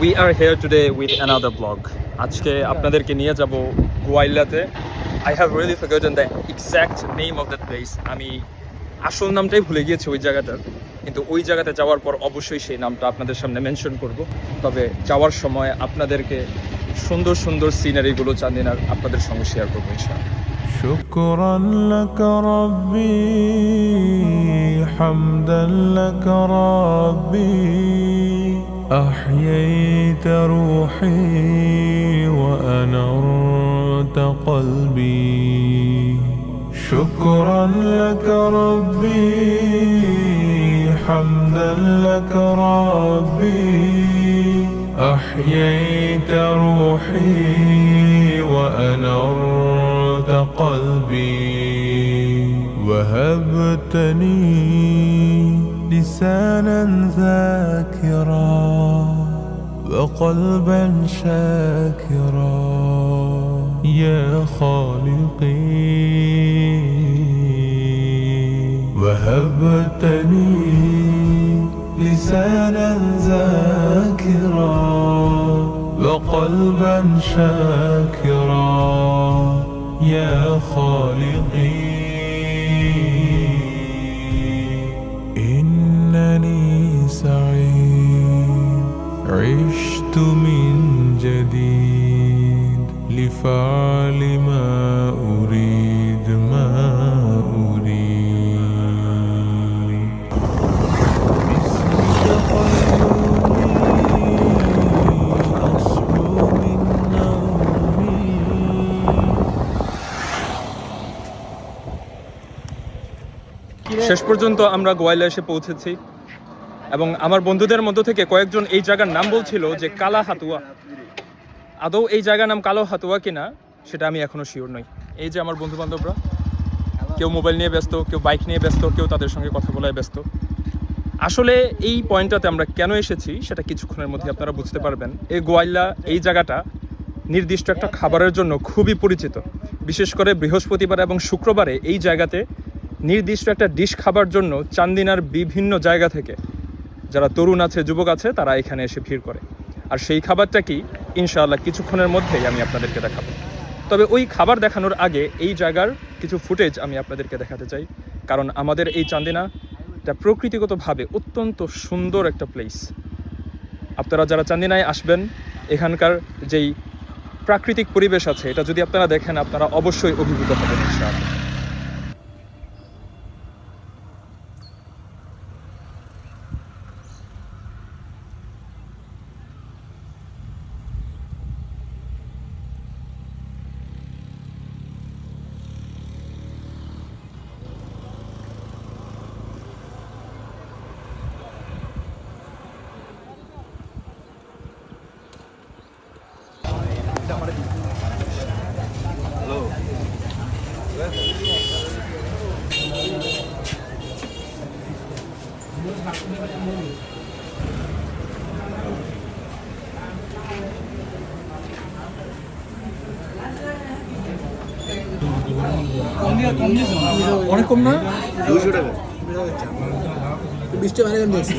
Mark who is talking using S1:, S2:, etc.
S1: We are here today with another vlog. আজকে আপনাদেরকে নিয়ে যাব গোয়াইল্লাতে. I have really forgotten the exact name of that place. আমি আসল নামটাই ভুলে গিয়েছি ওই জায়গাটার, কিন্তু ওই জায়গাতে যাওয়ার পর অবশ্যই সেই নামটা আপনাদের সামনে মেনশন করব. তবে যাওয়ার সময় আপনাদেরকে সুন্দর সুন্দর সিনারিগুলো চান্দিনার আপনাদের সঙ্গে শেয়ার করবো ইনশাআল্লাহ.
S2: شكرا لك ربي حمدا لك ربي أحييت روحي وأنرت قلبي شكرا لك ربي حمدا لك ربي أحييت روحي وأنرت قلبي وهبتني لسانا ذاكرا وقلبا شاكرا يا خالقي وهبتني لسانا ذاكرا وقلبا شاكرا يا خالقي إنني سعيد عشت من جديد لفعل ما أريد ما أريد باسمك قيومي أصحو من نومي
S1: শেষ পর্যন্ত আমরা গোয়াইল্লা এসে পৌঁছেছি এবং আমার বন্ধুদের মধ্য থেকে কয়েকজন এই জায়গার নাম বলছিল যে কালা হাতুয়া. আদৌ এই জায়গার নাম কালো হাতুয়া কিনা সেটা আমি এখনো শিওর নই. এই যে আমার বন্ধু বান্ধবরা, কেউ মোবাইল নিয়ে ব্যস্ত, কেউ বাইক নিয়ে ব্যস্ত, কেউ তাদের সঙ্গে কথা বলায় ব্যস্ত. আসলে এই পয়েন্টটাতে আমরা কেন এসেছি সেটা কিছুক্ষণের মধ্যে আপনারা বুঝতে পারবেন. এই গোয়াইল্লা এই জায়গাটা নির্দিষ্ট একটা খাবারের জন্য খুবই পরিচিত. বিশেষ করে বৃহস্পতিবার এবং শুক্রবারে এই জায়গাতে নির্দিষ্ট একটা ডিশ খাবার জন্য চান্দিনার বিভিন্ন জায়গা থেকে যারা তরুণ আছে, যুবক আছে, তারা এখানে এসে ভিড় করে. আর সেই খাবারটা কি ইনশাআল্লাহ কিছুক্ষণের মধ্যেই আমি আপনাদেরকে দেখাবো. তবে ওই খাবার দেখানোর আগে এই জায়গার কিছু ফুটেজ আমি আপনাদেরকে দেখাতে চাই, কারণ আমাদের এই চান্দিনাটা প্রকৃতিগতভাবে অত্যন্ত সুন্দর একটা প্লেস. আপনারা যারা চান্দিনায় আসবেন, এখানকার যেই প্রাকৃতিক পরিবেশ আছে এটা যদি আপনারা দেখেন, আপনারা অবশ্যই অভিভূত হবেন ইনশাআল্লাহ. অনেক কম না?
S3: 200 টাকা 20 টাকা দিয়েছি।